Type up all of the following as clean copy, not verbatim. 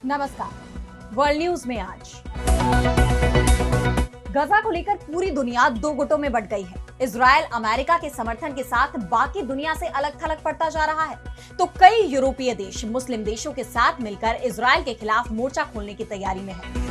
नमस्कार। World news में आज गजा को लेकर पूरी दुनिया दो गुटों में बंट गई है। इजराइल अमेरिका के समर्थन के साथ बाकी दुनिया से अलग थलग पड़ता जा रहा है, तो कई यूरोपीय देश मुस्लिम देशों के साथ मिलकर इजराइल के खिलाफ मोर्चा खोलने की तैयारी में है।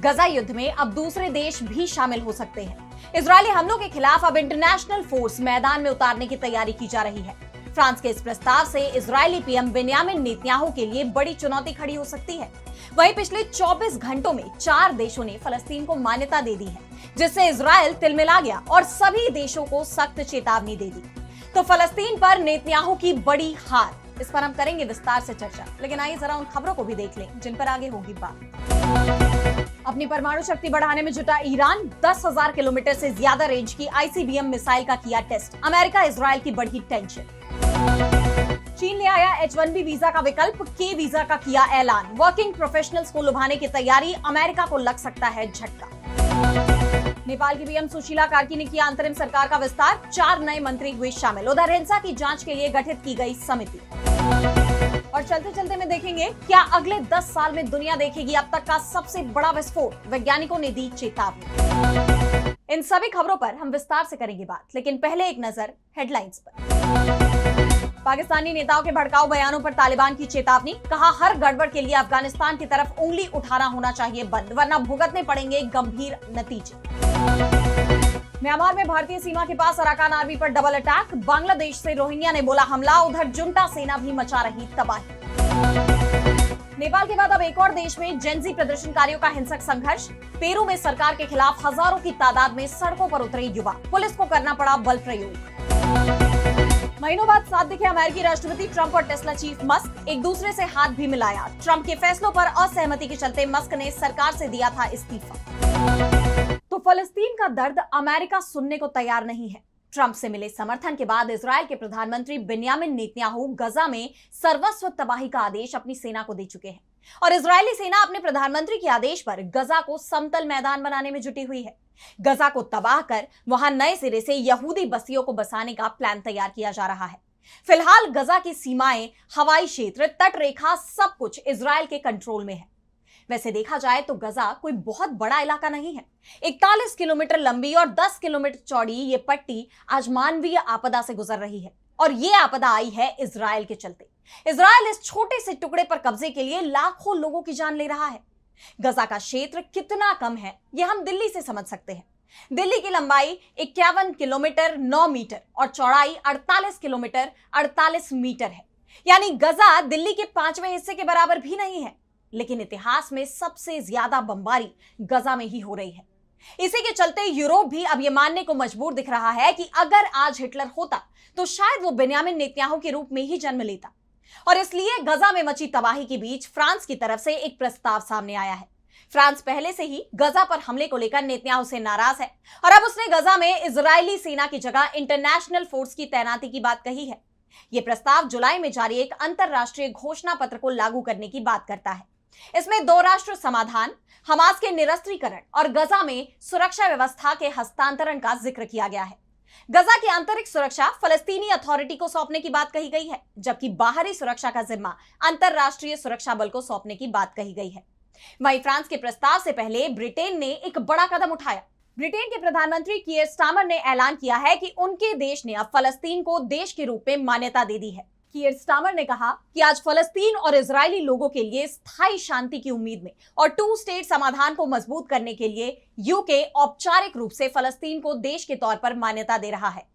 गजा युद्ध में अब दूसरे देश भी शामिल हो सकते हैं। इजरायली हमलों के खिलाफ अब इंटरनेशनल फोर्स मैदान में उतारने की तैयारी की जा रही है। फ्रांस के इस प्रस्ताव से इजरायली पीएम बेंयामिन नेतन्याहू के लिए बड़ी चुनौती खड़ी हो सकती है। वहीं पिछले 24 घंटों में 4 देशों ने फलस्तीन को मान्यता दे दी है, जिससे इजरायल तिलमिला गया और सभी देशों को सख्त चेतावनी दे दी। तो फलस्तीन पर नेतन्याहू की बड़ी हार, इस पर हम करेंगे विस्तार से चर्चा। लेकिन आइए जरा उन खबरों को भी देख लें जिन पर आगे होगी बात। अपनी परमाणु शक्ति बढ़ाने में जुटा ईरान 10,000 किलोमीटर से ज्यादा रेंज की आईसीबीएम मिसाइल का किया टेस्ट। अमेरिका इजरायल की बढ़ी टेंशन। चीन ले आया H-1B वीजा का विकल्प, के वीजा का किया ऐलान। वर्किंग प्रोफेशनल्स को लुभाने की तैयारी, अमेरिका को लग सकता है झटका। नेपाल की पीएम सुशीला कार्की ने किया अंतरिम सरकार का विस्तार, 4 नए मंत्री हुए शामिल। उधर हिंसा की जांच के लिए गठित की गई समिति। और चलते चलते में देखेंगे, क्या अगले 10 साल में दुनिया देखेगी अब तक का सबसे बड़ा विस्फोट, वैज्ञानिकों ने दी चेतावनी। इन सभी खबरों पर हम विस्तार से करेंगे बात, लेकिन पहले एक नजर हेडलाइंस पर। पाकिस्तानी नेताओं के भड़काऊ बयानों पर तालिबान की चेतावनी, कहा हर गड़बड़ के लिए अफगानिस्तान की तरफ उंगली उठाना होना चाहिए बंद, वरना भुगतने पड़ेंगे गंभीर नतीजे। म्यांमार में भारतीय सीमा के पास अराकान आर्मी पर डबल अटैक, बांग्लादेश से रोहिंग्या ने बोला हमला, उधर जुंटा सेना भी मचा रही तबाही। नेपाल के बाद अब एक और देश में जेनजी प्रदर्शनकारियों का हिंसक संघर्ष। पेरू में सरकार के खिलाफ हजारों की तादाद में सड़कों पर उतरे युवा, पुलिस को करना पड़ा बल प्रयोग। महीनों बाद साथ दिखे अमेरिकी राष्ट्रपति ट्रंप और टेस्ला चीफ मस्क, एक दूसरे से हाथ भी मिलाया। ट्रंप के फैसलों पर असहमति के चलते मस्क ने सरकार से दिया था इस्तीफा। तो फलस्तीन का दर्द अमेरिका सुनने को तैयार नहीं है। ट्रंप से मिले समर्थन के बाद इजरायल के प्रधानमंत्री बेंयामिन नेतन्याहू गजा में सर्वस्व तबाही का आदेश अपनी सेना को दे चुके हैं और इजरायली सेना अपने प्रधानमंत्री के आदेश पर गजा को समतल मैदान बनाने में जुटी हुई है। गजा को तबाह कर वहां नए सिरे से यहूदी बस्तियों को बसाने का प्लान तैयार किया जा रहा है। फिलहाल गजा की सीमाएं, हवाई क्षेत्र, तट रेखा सब कुछ इजरायल के कंट्रोल में है। वैसे देखा जाए तो गजा कोई बहुत बड़ा इलाका नहीं है। 41 किलोमीटर लंबी और 10 किलोमीटर चौड़ी ये पट्टी आज मानवीय आपदा से गुजर रही है और ये आपदा आई है इजरायल के चलते। इजरायल इस छोटे से टुकड़े पर कब्जे के लिए लाखों लोगों की जान ले रहा है। गजा का क्षेत्र कितना कम है ये हम दिल्ली से समझ सकते हैं। दिल्ली की लंबाई 51 किलोमीटर 9 मीटर और चौड़ाई 48 किलोमीटर 48 मीटर है, यानी गजा दिल्ली के 5वें हिस्से के बराबर भी नहीं है। लेकिन इतिहास में सबसे ज्यादा बमबारी गजा में ही हो रही है। इसी के चलते यूरोप भी अब यह मानने को मजबूर दिख रहा है कि अगर आज हिटलर होता तो शायद वो बेंयामिन नेतन्याहू के रूप में ही जन्म लेता। और इसलिए गजा में मची तबाही के बीच फ्रांस की तरफ से एक प्रस्ताव सामने आया है। फ्रांस पहले से ही गजा पर हमले को लेकर नेतन्याहू से नाराज है और अब उसने गजा में इजरायली सेना की जगह इंटरनेशनल फोर्स की तैनाती की बात कही है। यह प्रस्ताव जुलाई में जारी एक अंतरराष्ट्रीय घोषणा पत्र को लागू करने की बात करता है। इसमें 2 राष्ट्र समाधान, हमास के निरस्त्रीकरण और गजा में सुरक्षा व्यवस्था के हस्तांतरण का जिक्र किया गया है। गजा की आंतरिक सुरक्षा फलस्तीनी अथॉरिटी को सौंपने की बात कही गई है, जबकि बाहरी सुरक्षा का जिम्मा अंतरराष्ट्रीय सुरक्षा बल को सौंपने की बात कही गई है। वहीं फ्रांस के प्रस्ताव से पहले ब्रिटेन ने एक बड़ा कदम उठाया। ब्रिटेन के प्रधानमंत्री कीयर स्टारमर ने ऐलान किया है कि उनके देश ने अब फलस्तीन को देश के रूप में मान्यता दे दी है। कीयर स्टारमर ने कहा कि आज फलस्तीन और इजरायली लोगों के लिए स्थायी शांति की उम्मीद में और 2 स्टेट समाधान को मजबूत करने के लिए यूके औपचारिक रूप से फलस्तीन को देश के तौर पर मान्यता दे रहा है।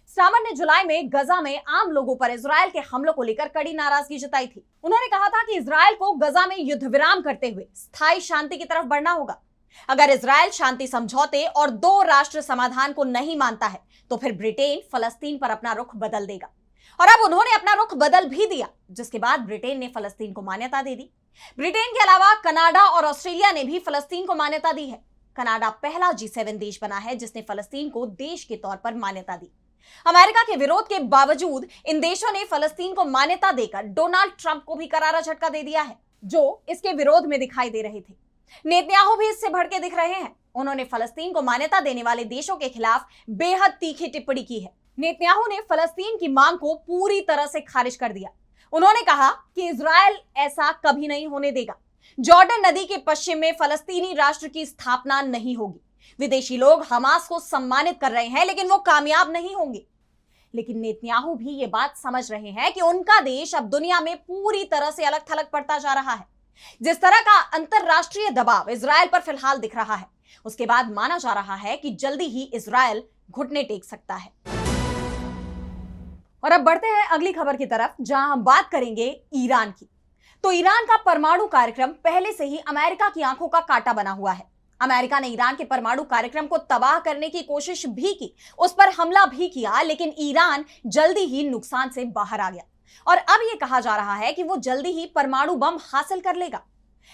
स्टारमर ने जुलाई में गजा में आम लोगों पर इजरायल के हमलों को लेकर कड़ी नाराजगी जताई थी। उन्होंने कहा था कि इजरायल को गजा में युद्ध विराम करते हुए स्थायी शांति की तरफ बढ़ना होगा। अगर इजरायल शांति समझौते और 2 राष्ट्र समाधान को नहीं मानता है तो फिर ब्रिटेन फलस्तीन पर अपना रुख बदल देगा। और अब उन्होंने अपना रुख बदल भी दिया, जिसके बाद ब्रिटेन ने फलस्तीन को मान्यता दे दी। ब्रिटेन के अलावा कनाडा और ऑस्ट्रेलिया ने भी फलस्तीन को मान्यता दी है। कनाडा पहला G7 देश बना है जिसने फलस्तीन को देश के तौर पर मान्यता दी। अमेरिका के विरोध के बावजूद इन देशों ने फलस्तीन को मान्यता देकर डोनाल्ड ट्रंप को भी करारा झटका दे दिया है, जो इसके विरोध में दिखाई दे रहे थे। नेतन्याहू भी इससे भड़के दिख रहे हैं। उन्होंने फलस्तीन को मान्यता देने वाले देशों के खिलाफ बेहद तीखी टिप्पणी की है। नेतन्याहू ने फलस्तीन की मांग को पूरी तरह से खारिज कर दिया। उन्होंने कहा कि इजरायल ऐसा कभी नहीं होने देगा। जॉर्डन नदी के पश्चिम में फलस्तीनी राष्ट्र की स्थापना नहीं होगी। विदेशी लोग हमास को सम्मानित कर रहे हैं, लेकिन वो कामयाब नहीं होंगे। लेकिन नेतन्याहू भी ये बात समझ रहे हैं कि उनका देश अब दुनिया में पूरी तरह से अलग थलग पड़ता जा रहा है। जिस तरह का अंतरराष्ट्रीय दबाव इजरायल पर फिलहाल दिख रहा है, उसके बाद माना जा रहा है कि जल्दी ही इजरायल घुटने टेक सकता है। और अब बढ़ते हैं अगली खबर की तरफ, जहां हम बात करेंगे ईरान की। तो ईरान का परमाणु कार्यक्रम पहले से ही अमेरिका की आंखों का कांटा बना हुआ है। अमेरिका ने ईरान के परमाणु कार्यक्रम को तबाह करने की कोशिश भी की, उस पर हमला भी किया, लेकिन ईरान जल्दी ही नुकसान से बाहर आ गया और अब यह कहा जा रहा है कि वो जल्दी ही परमाणु बम हासिल कर लेगा।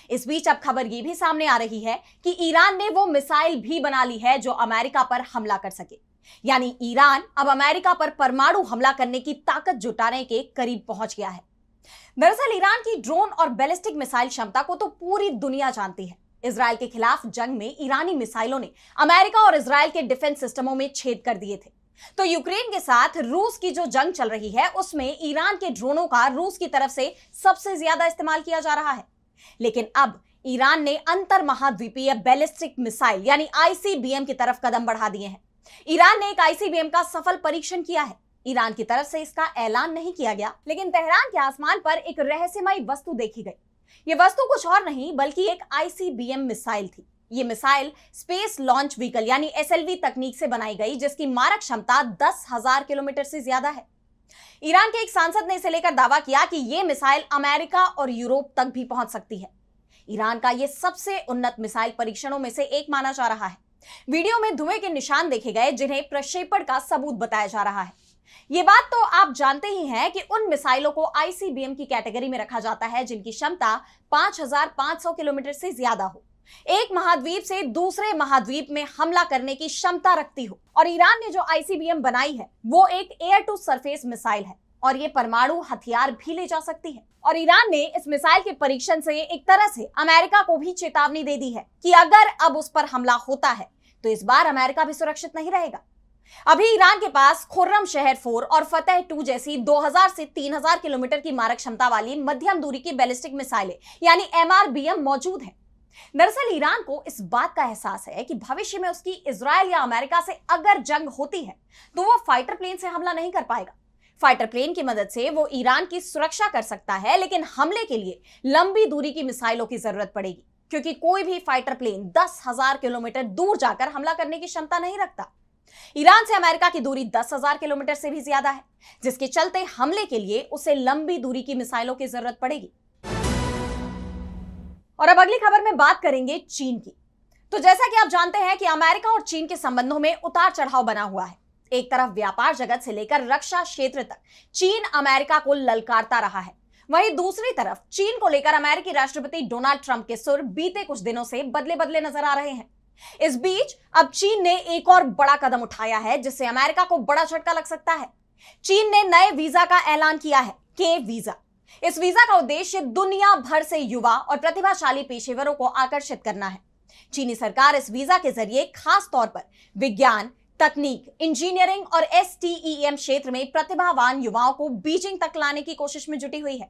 इस बीच अब खबर यह भी सामने आ रही है कि ईरान ने वो मिसाइल भी बना ली है जो अमेरिका पर हमला कर सके। यानी ईरान अब अमेरिका पर परमाणु हमला करने की ताकत जुटाने के करीब पहुंच गया है। दरअसल ईरान की ड्रोन और बैलिस्टिक मिसाइल क्षमता को तो पूरी दुनिया जानती है। इजरायल के खिलाफ जंग में ईरानी मिसाइलों ने अमेरिका और इजरायल के डिफेंस सिस्टमों में छेद कर दिए थे। तो यूक्रेन के साथ रूस की जो जंग चल रही है, उसमें ईरान के ड्रोनों का रूस की तरफ से सबसे ज्यादा इस्तेमाल किया जा रहा है। लेकिन अब ईरान ने अंतर महाद्वीपीय बैलिस्टिक मिसाइल यानी आईसीबीएम की तरफ कदम बढ़ा दिए हैं। ईरान ने एक आईसीबीएम का सफल परीक्षण किया है। ईरान की तरफ से इसका ऐलान नहीं किया गया, लेकिन तेहरान के आसमान पर एक रहस्यमयी वस्तु देखी गई। यह वस्तु कुछ और नहीं बल्कि एक आईसीबीएम मिसाइल थी। यह मिसाइल स्पेस लॉन्च व्हीकल यानी एसएलवी तकनीक से बनाई गई, जिसकी मारक क्षमता 10,000 किलोमीटर से ज्यादा है। ईरान के एक सांसद ने इसे लेकर दावा किया कि यह मिसाइल अमेरिका और यूरोप तक भी पहुंच सकती है। ईरान का यह सबसे उन्नत मिसाइल परीक्षणों में से एक माना जा रहा है। वीडियो में धुएं के निशान देखे गए, जिन्हें प्रक्षेपण का सबूत बताया जा रहा है। ये बात तो आप जानते ही हैं कि उन मिसाइलों को आईसीबीएम की कैटेगरी में रखा जाता है जिनकी क्षमता 5,500 किलोमीटर से ज्यादा हो, एक महाद्वीप से दूसरे महाद्वीप में हमला करने की क्षमता रखती हो। और ईरान ने जो आईसीबीएम बनाई है वो एक एयर टू सरफेस मिसाइल है और ये परमाणु हथियार भी ले जा सकती है। और ईरान ने इस मिसाइल के परीक्षण से एक तरह से अमेरिका को भी चेतावनी दे दी है कि अगर अब उस पर हमला होता है तो इस बार अमेरिका भी सुरक्षित नहीं रहेगा। अभी ईरान के पास खुर्रम शहर 4 और फतेह 2 जैसी 2000 से 3000 किलोमीटर की मारक क्षमता वाली मध्यम दूरी की बैलिस्टिक मिसाइलें यानी एमआरबीएम मौजूद हैं। दरअसल ईरान को इस बात का एहसास है कि भविष्य में उसकी इजरायल या अमेरिका से अगर जंग होती है तो वो फाइटर प्लेन से हमला नहीं कर पाएगा। फाइटर प्लेन की मदद से वो ईरान की सुरक्षा कर सकता है, लेकिन हमले के लिए लंबी दूरी की मिसाइलों की जरूरत पड़ेगी, क्योंकि कोई भी फाइटर प्लेन 10,000 किलोमीटर दूर जाकर हमला करने की क्षमता नहीं रखता। ईरान से अमेरिका की दूरी 10,000 किलोमीटर से भी ज्यादा है, जिसके चलते हमले के लिए उसे लंबी दूरी की मिसाइलों की जरूरत पड़ेगी। और अब अगली खबर में बात करेंगे चीन की। तो जैसा कि आप जानते हैं कि अमेरिका और चीन के संबंधों में उतार चढ़ाव बना हुआ है। एक तरफ व्यापार जगत से लेकर रक्षा क्षेत्र तक चीन अमेरिका को ललकारता रहा है, वहीं दूसरी तरफ चीन को लेकर अमेरिकी राष्ट्रपति डोनाल्ड ट्रंप के सुर बीते कुछ दिनों से बदले बदले नजर आ रहे हैं। इस बीच अब चीन ने एक और बड़ा कदम उठाया है, जिससे अमेरिका को बड़ा झटका लग सकता है। चीन ने नए वीजा का ऐलान किया है, के वीजा। इस वीजा का उद्देश्य दुनिया भर से युवा और प्रतिभाशाली पेशेवरों को आकर्षित करना है। चीनी सरकार इस वीजा के जरिए खास तौर पर विज्ञान, तकनीक, इंजीनियरिंग और STEM क्षेत्र में प्रतिभावान युवाओं को बीजिंग तक लाने की कोशिश में जुटी हुई है।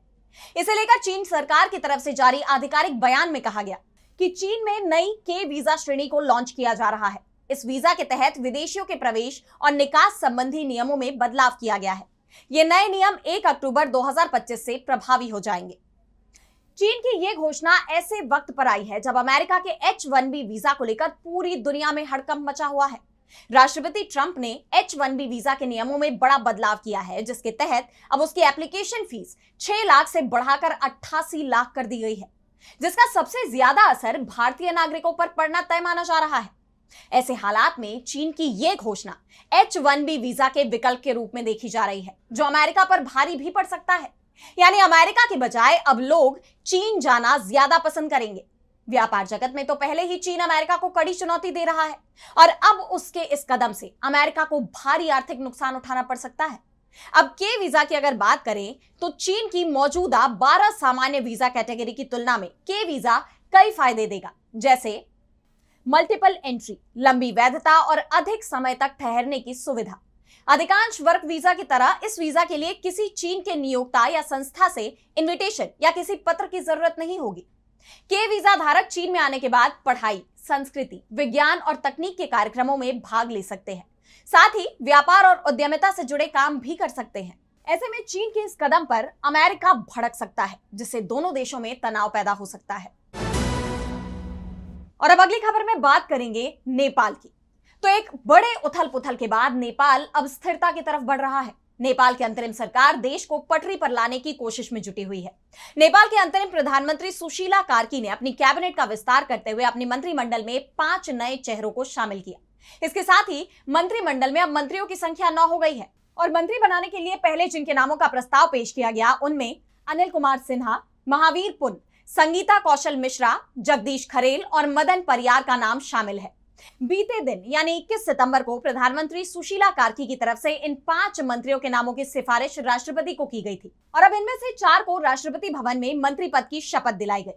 इसे लेकर चीन सरकार की तरफ से जारी आधिकारिक बयान में कहा गया कि चीन में नई के वीजा श्रेणी को लॉन्च किया जा रहा है। इस वीजा के तहत विदेशियों के प्रवेश और निकास संबंधी नियमों में बदलाव किया गया है। ये नए नियम 1 अक्टूबर 2025 से प्रभावी हो जाएंगे। चीन की यह घोषणा ऐसे वक्त पर आई है जब अमेरिका के H-1B वीजा को लेकर पूरी दुनिया में हड़कंप मचा हुआ है। राष्ट्रपति ट्रंप ने H-1B वीजा के नियमों में बड़ा बदलाव किया है, जिसके तहत अब उसकी एप्लीकेशन फीस 6 लाख से बढ़ाकर 88 लाख कर दी गई है, जिसका सबसे ज्यादा असर भारतीय नागरिकों पर पड़ना तय माना जा रहा है। ऐसे हालात में चीन की यह घोषणा H-1B वीजा के विकल्प के रूप में देखी जा रही है, जो अमेरिका पर भारी भी पड़ सकता है। यानी अमेरिका के बजाय अब लोग चीन जाना ज्यादा पसंद करेंगे। व्यापार जगत में तो पहले ही चीन अमेरिका को कड़ी चुनौती दे रहा है और अब उसके इस कदम से अमेरिका को भारी आर्थिक नुकसान उठाना पड़ सकता है। अब के वीजा की अगर बात करें तो चीन की मौजूदा 12 सामान्य वीजा कैटेगरी की तुलना में के वीजा कई फायदे देगा, जैसे मल्टीपल एंट्री, लंबी वैधता और अधिक समय तक ठहरने की सुविधा। अधिकांश वर्क वीजा की तरह इस वीजा के लिए किसी चीन के नियोक्ता या संस्था से इनविटेशन या किसी पत्र की जरूरत नहीं होगी। के वीजा धारक चीन में आने के बाद पढ़ाई, संस्कृति, विज्ञान और तकनीक के कार्यक्रमों में भाग ले सकते हैं। साथ ही व्यापार और उद्यमिता से जुड़े काम भी कर सकते हैं। ऐसे में चीन के इस कदम पर अमेरिका भड़क सकता है, जिससे दोनों देशों में तनाव पैदा हो सकता है। और अब अगली खबर में बात करेंगे नेपाल की। तो एक बड़े उथल पुथल के बाद नेपाल अब स्थिरता की तरफ बढ़ रहा है। नेपाल की अंतरिम सरकार देश को पटरी पर लाने की कोशिश में जुटी हुई है। नेपाल के अंतरिम प्रधानमंत्री सुशीला कार्की ने अपनी कैबिनेट का विस्तार करते हुए अपनी मंत्रिमंडल में 5 नए चेहरों को शामिल किया। इसके साथ ही मंत्रिमंडल में अब मंत्रियों की संख्या 9 हो गई है। और मंत्री बनाने के लिए पहले जिनके नामों का प्रस्ताव पेश किया गया उनमें अनिल कुमार सिन्हा, महावीर पुन, संगीता कौशल मिश्रा, जगदीश खरेल और मदन परियार का नाम शामिल है। बीते दिन यानी 21 सितंबर को प्रधानमंत्री सुशीला कार्की की तरफ से इन 5 मंत्रियों के नामों की सिफारिश राष्ट्रपति को की गई थी और अब इनमें से 4 को राष्ट्रपति भवन में मंत्री पद की शपथ दिलाई गई।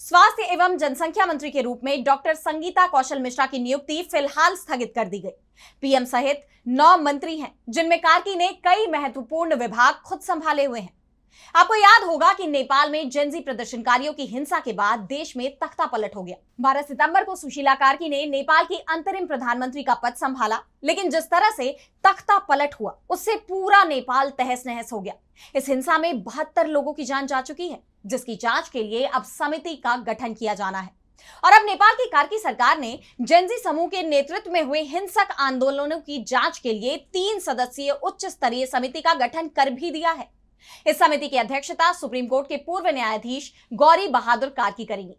स्वास्थ्य एवं जनसंख्या मंत्री के रूप में डॉक्टर संगीता कौशल मिश्रा की नियुक्ति फिलहाल स्थगित कर दी गई। पीएम सहित 9 मंत्री हैं, जिनमें कार्की ने कई महत्वपूर्ण विभाग खुद संभाले हुए हैं। आपको याद होगा कि नेपाल में जेनजी प्रदर्शनकारियों की हिंसा के बाद देश में तख्ता पलट हो गया। 12 सितंबर को सुशीला कार्की ने नेपाल की अंतरिम प्रधानमंत्री का पद संभाला, लेकिन जिस तरह से तख्ता पलट हुआ उससे पूरा नेपाल तहस नहस हो गया। इस हिंसा में 72 लोगों की जान जा चुकी है, जिसकी जांच के लिए अब समिति का गठन किया जाना है। और अब नेपाल की कार्की सरकार ने जेनजी समूह के नेतृत्व में हुए हिंसक आंदोलनों की जांच के लिए 3 सदस्यीय उच्च स्तरीय समिति का गठन कर भी दिया है। इस समिति की अध्यक्षता सुप्रीम कोर्ट के पूर्व न्यायाधीश गौरी बहादुर कार्की करेंगी।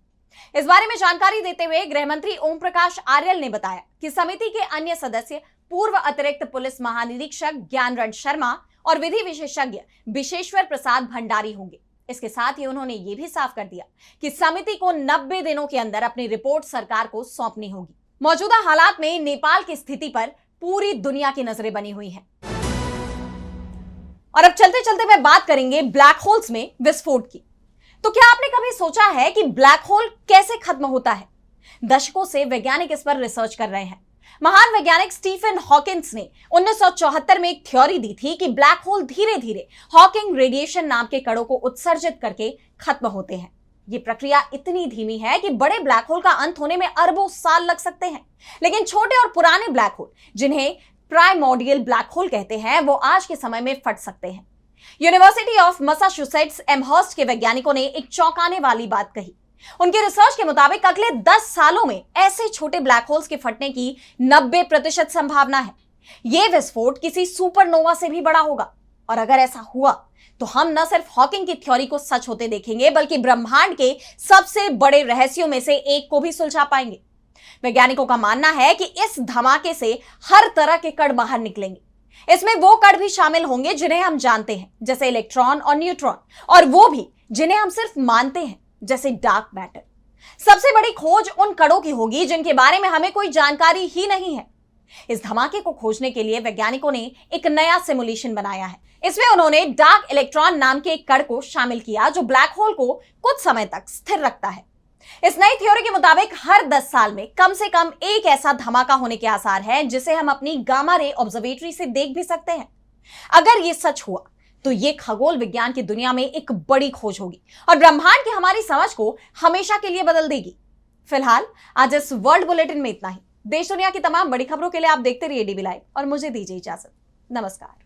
इस बारे में जानकारी देते हुए गृह मंत्री ओम प्रकाश आर्यल ने बताया कि समिति के अन्य सदस्य पूर्व अतिरिक्त पुलिस महानिरीक्षक ज्ञानरण शर्मा और विधि विशेषज्ञ विशेश्वर प्रसाद भंडारी होंगे। इसके साथ ही उन्होंने ये भी साफ कर दिया कि समिति को 90 दिनों के अंदर अपनी रिपोर्ट सरकार को सौंपनी होगी। मौजूदा हालात में नेपाल की स्थिति पर पूरी दुनिया की नजरें बनी हुई हैं। और अब चलते चलते मैं बात करेंगे ब्लैक होल्स में विस्फोट की। तो क्या आपने कभी सोचा है कि ब्लैक होल कैसे खत्म होता है? दशकों से वैज्ञानिक इस पर रिसर्च कर रहे हैं। महान वैज्ञानिक स्टीफन हॉकिंस ने 1974 में एक थ्योरी दी थी कि ब्लैक होल धीरे धीरे हॉकिंग रेडिएशन नाम के कणों को उत्सर्जित करके खत्म होते हैं। ये प्रक्रिया इतनी धीमी है कि बड़े ब्लैक होल का अंत होने में अरबों साल लग सकते हैं, लेकिन छोटे और पुराने ब्लैक होल, जिन्हें प्राइमोर्डियल ब्लैक होल कहते हैं, वो आज के समय में फट सकते हैं। यूनिवर्सिटी ऑफ मैसाचुसेट्स एमहर्स्ट के वैज्ञानिकों ने एक चौंकाने वाली बात कही। उनके रिसर्च के मुताबिक अगले 10 सालों में ऐसे छोटे ब्लैक होल्स के फटने की 90% संभावना है। यह विस्फोट किसी सुपरनोवा से भी बड़ा होगा और अगर ऐसा हुआ तो हम न सिर्फ हॉकिंग की थ्योरी को सच होते देखेंगे, बल्कि ब्रह्मांड के सबसे बड़े रहस्यों में से एक को भी सुलझा पाएंगे। वैज्ञानिकों का मानना है कि इस धमाके से हर तरह के कण बाहर निकलेंगे। इसमें वो कण भी शामिल होंगे जिन्हें हम जानते हैं, जैसे इलेक्ट्रॉन और न्यूट्रॉन, और वो भी जिन्हें हम सिर्फ मानते हैं, जैसे डार्क मैटर। सबसे बड़ी खोज उन कणों की होगी जिनके बारे में हमें कोई जानकारी ही नहीं है। इस धमाके को खोजने के लिए वैज्ञानिकों ने एक नया सिमुलेशन बनाया है। इसमें उन्होंने डार्क इलेक्ट्रॉन नाम के एक कण को शामिल किया जो ब्लैक होल को कुछ समय तक स्थिर रखता है। इस नई थ्योरी के मुताबिक हर 10 साल में कम से कम एक ऐसा धमाका होने के आसार हैं जिसे हम अपनी गामा रे ऑब्जर्वेटरी से देख भी सकते हैं। अगर ये सच हुआ तो ये खगोल विज्ञान की दुनिया में एक बड़ी खोज होगी और ब्रह्मांड की हमारी समझ को हमेशा के लिए बदल देगी। फिलहाल आज इस वर्ल्ड बुलेटिन में इतना ही। देश दुनिया की तमाम बड़ी खबरों के लिए आप देखते रहिए डीबी लाइव और मुझे दीजिए इजाजत। नमस्कार।